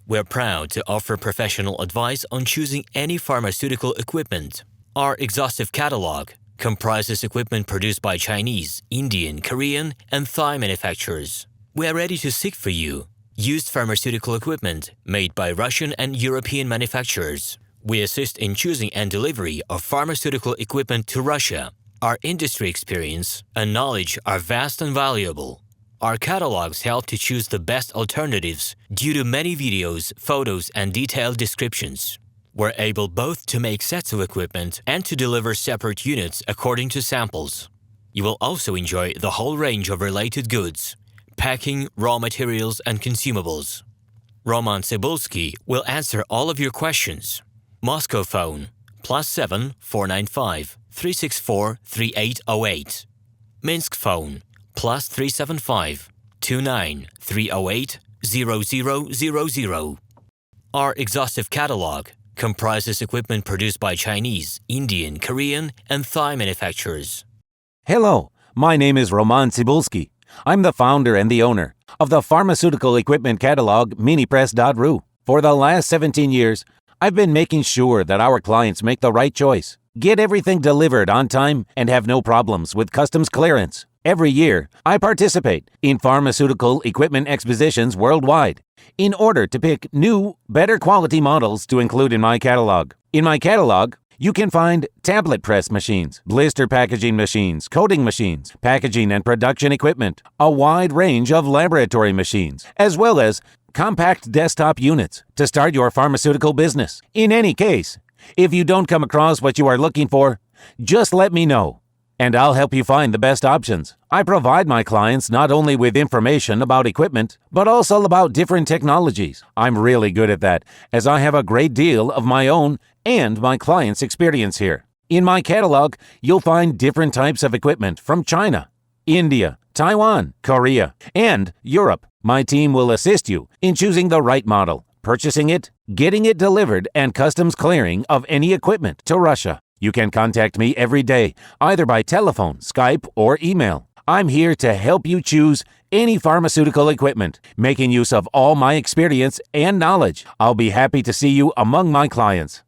We're proud to offer professional advice on choosing any pharmaceutical equipment. Our exhaustive catalog comprises equipment produced by Chinese, Indian, Korean, and Thai manufacturers. We are ready to seek for you used pharmaceutical equipment made by Russian and European manufacturers. We assist in choosing and delivery of pharmaceutical equipment to Russia. Our industry experience and knowledge are vast and valuable. Our catalogs help to choose the best alternatives due to many videos, photos, and detailed descriptions. We're able both to make sets of equipment and to deliver separate units according to samples. You will also enjoy the whole range of related goods, packing, raw materials, and consumables. RomanTsibulsky will answer all of your questions. Moscow phone +7 495 364 3808. Minsk phone +375 29 308 0000. Our exhaustive catalog comprises equipment produced by Chinese, Indian, Korean, and Thai manufacturers. Hello, my name is RomanTsibulsky. I'm the founder and the owner of the pharmaceutical equipment catalog Minipress.ru. For the last 17 years, I've been making sure that our clients make the right choice, get everything delivered on time, and have no problems with customs clearance. Every year, I participate in pharmaceutical equipment expositions worldwide in order to pick new, better quality models to include in my catalog. In my catalog, you can find tablet press machines, blister packaging machines, coating machines, packaging and production equipment, a wide range of laboratory machines, as well as compact desktop units to start your pharmaceutical business. In any case, if you don't come across what you are looking for, just let me know, and I'll help you find the best options. I provide my clients not only with information about equipment, but also about different technologies. I'm really good at that, as I have a great deal of my own and my clients' experience here. In my catalog, you'll find different types of equipment from China, India, Taiwan, Korea, and Europe. My team will assist you in choosing the right model, purchasing it, getting it delivered, and customs clearing of any equipment to Russia. You can contact me every day, either by telephone, Skype, or email. I'm here to help you choose any pharmaceutical equipment, making use of all my experience and knowledge. I'll be happy to see you among my clients.